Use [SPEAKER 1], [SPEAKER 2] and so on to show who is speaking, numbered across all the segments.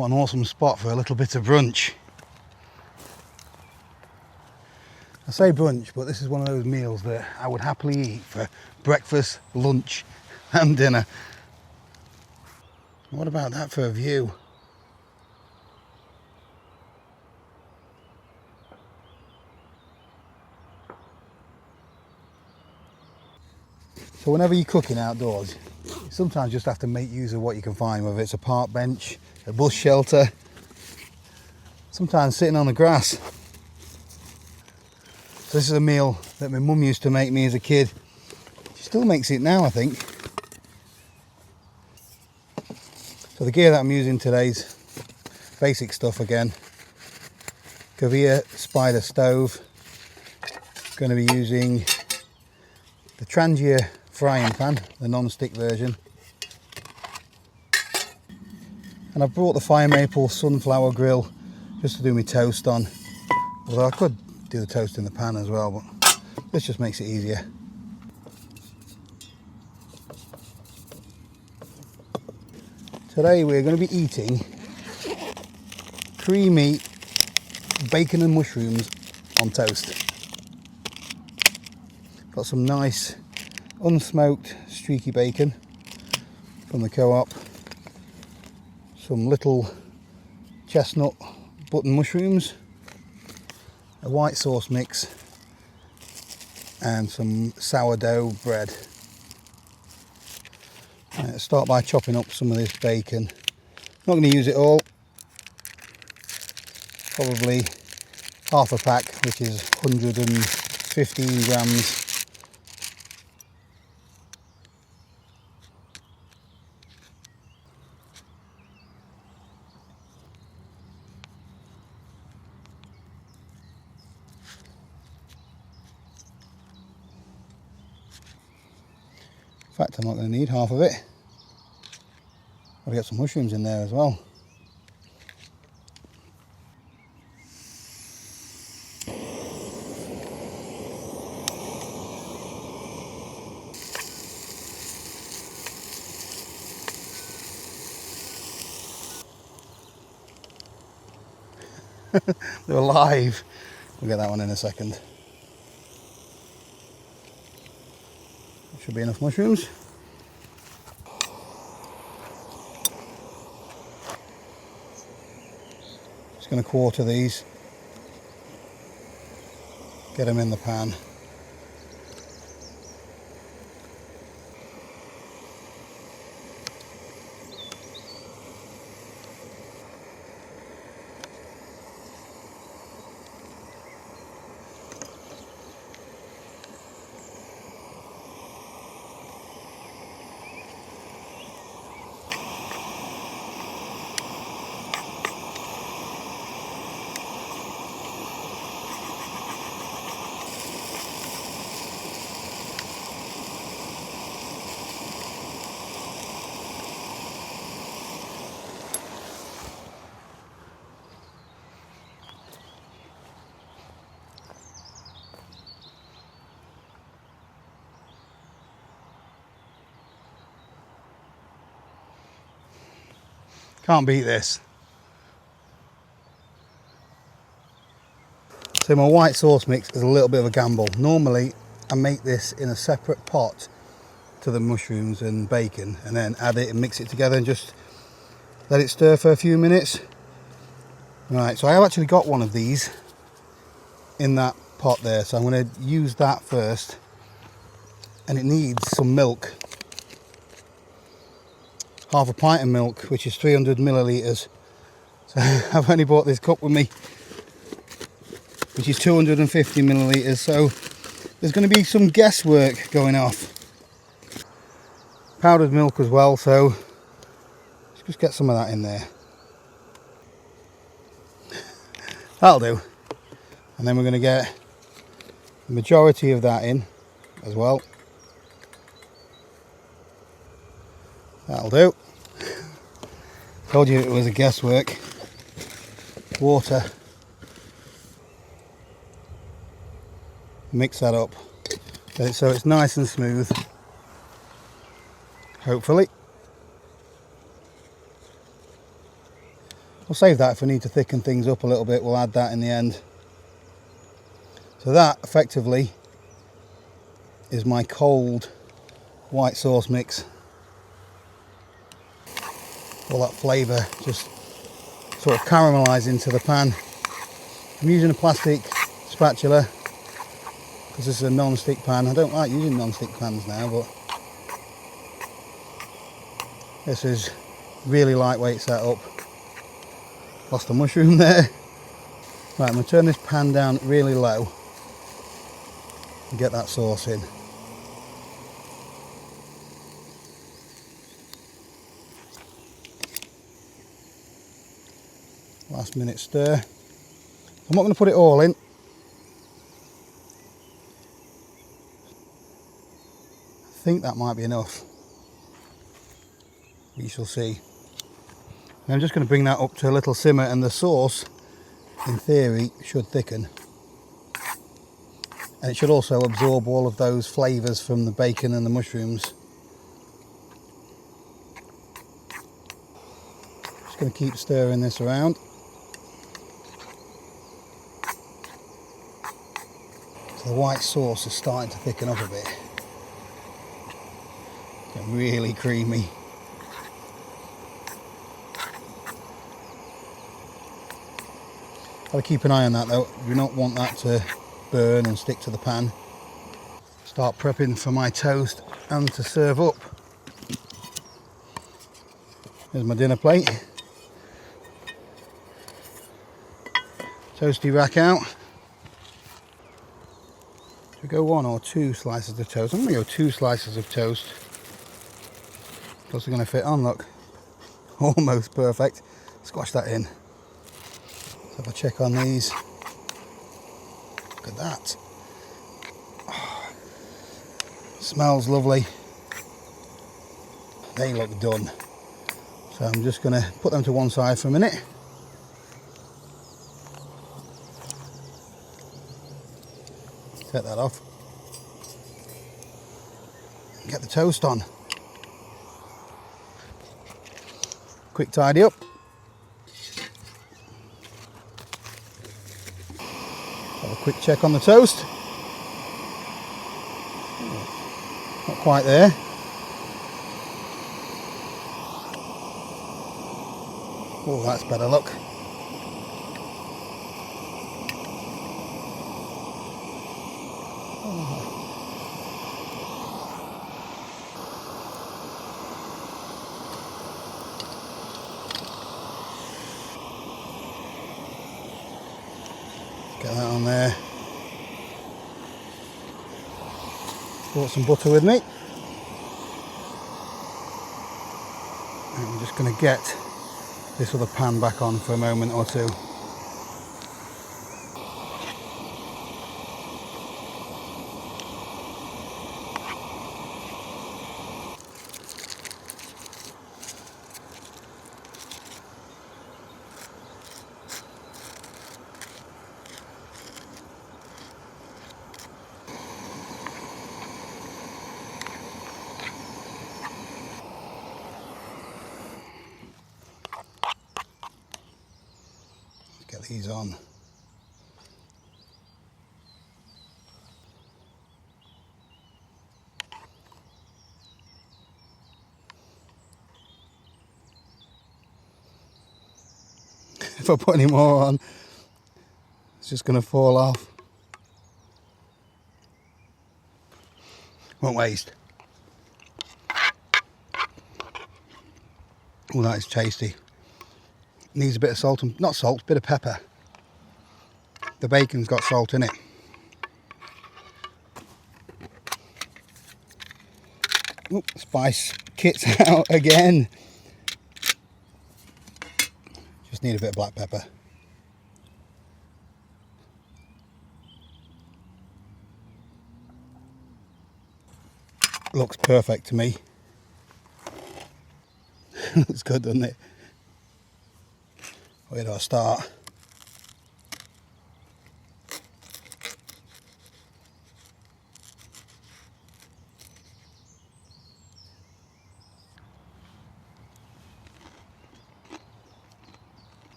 [SPEAKER 1] What an awesome spot for a little bit of brunch. I say brunch, but this is one of those meals that I would happily eat for breakfast, lunch and dinner. What about that for a view? So whenever you're cooking outdoors, you sometimes just have to make use of what you can find, whether it's a park bench, a bus shelter, sometimes sitting on the grass. So this is a meal that my mum used to make me as a kid. She still makes it now, I think. So the gear that I'm using today's basic stuff again. Kovea Spider stove. Going to be using the Trangia frying pan, the non-stick version. And I've brought the Fire Maple sunflower grill just to do my toast on. Although I could do the toast in the pan as well, but this just makes it easier. Today we're going to be eating creamy bacon and mushrooms on toast. Got some nice unsmoked streaky bacon from the Co-op, some little chestnut button mushrooms, a white sauce mix and some sourdough bread. Start by chopping up some of this bacon. Not going to use it all, probably half a pack, which is 115 grams. In fact, I'm not going to need half of it. I've got some mushrooms in there as well. They're alive. We'll get that one in a second. Should be enough mushrooms. Just going to quarter these, get them in the pan. Can't beat this. So my white sauce mix is a little bit of a gamble. Normally I make this in a separate pot to the mushrooms and bacon and then add it and mix it together and just let it stir for a few minutes. Right, so I have actually got one of these in that pot there, so I'm going to use that first, and it needs some milk. Half a pint of milk, which is 300 millilitres. So I've only bought this cup with me, which is 250 millilitres, so there's going to be some guesswork going off. Powdered milk as well, so let's just get some of that in there. That'll do. And then we're going to get the majority of that in as well. That'll do. Told you it was a guesswork. Water. Mix that up so it's nice and smooth. Hopefully. We'll save that if we need to thicken things up a little bit, we'll add that in the end. So that effectively is my cold white sauce mix. All that flavour just sort of caramelise into the pan. I'm using a plastic spatula because this is a non-stick pan. I don't like using non-stick pans now, but this is really lightweight setup. Lost a mushroom there. Right, I'm going to turn this pan down really low and get that sauce in. Last minute stir. I'm not going to put it all in. I think that might be enough. We shall see. And I'm just going to bring that up to a little simmer, and the sauce, in theory, should thicken. And it should also absorb all of those flavours from the bacon and the mushrooms. Just going to keep stirring this around. So the white sauce is starting to thicken up a bit. Getting really creamy. Got to keep an eye on that though. You do not want that to burn and stick to the pan. Start prepping for my toast and to serve up. There's my dinner plate. Toasty rack out. Should we go 1 or 2 slices of toast? I'm going to go 2 slices of toast. Plus they're going to fit on, look. Almost perfect. Squash that in. Let's have a check on these. Look at that. Oh, smells lovely. They look done. So I'm just going to put them to one side for a minute. Take that off. Get the toast on. Quick tidy up. Have a quick check on the toast. Not quite there. Oh, that's better, look. Get that on there. Brought some butter with me. And I'm just going to get this other pan back on for a moment or two. Get these on. If I put any more on, it's just going to fall off. Won't waste. Oh, that is tasty. Needs a bit of salt and not salt, a bit of pepper. The bacon's got salt in it. Oop, spice kit's out again. Just need a bit of black pepper. Looks perfect to me. Looks good, doesn't it? Where do I start?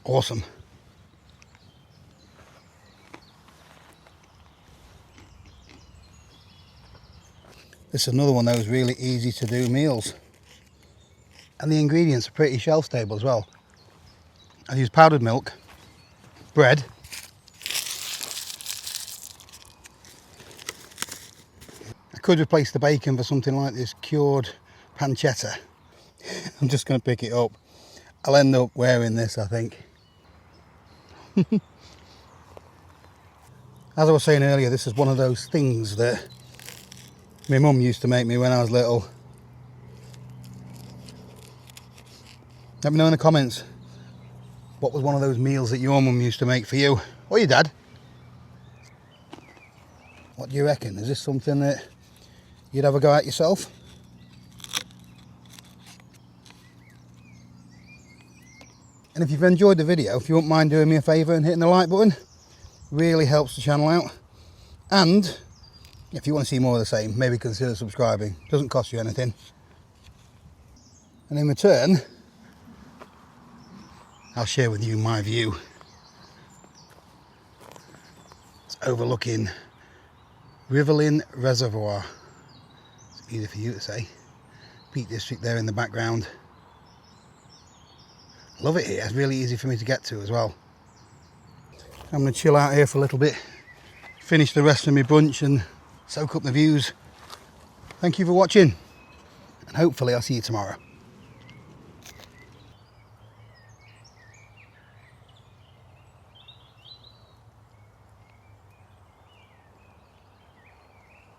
[SPEAKER 1] Awesome. This is another one of those really easy to do meals. And the ingredients are pretty shelf stable as well. I use powdered milk, bread, I could replace the bacon for something like this cured pancetta. I'm just going to pick it up. I'll end up wearing this, I think. As I was saying earlier, this is one of those things that my mum used to make me when I was little. Let me know in the comments what was one of those meals that your mum used to make for you, or your dad. What do you reckon? Is this something that you'd have a go at yourself? And if you've enjoyed the video, if you wouldn't mind doing me a favour and hitting the like button, really helps the channel out. And if you want to see more of the same, maybe consider subscribing. Doesn't cost you anything. And in return, I'll share with you my view. It's overlooking Riverlin Reservoir. It's easy for you to say. Peak District there in the background. Love it here. It's really easy for me to get to as well. I'm going to chill out here for a little bit, finish the rest of my brunch and soak up the views. Thank you for watching, and hopefully I'll see you tomorrow.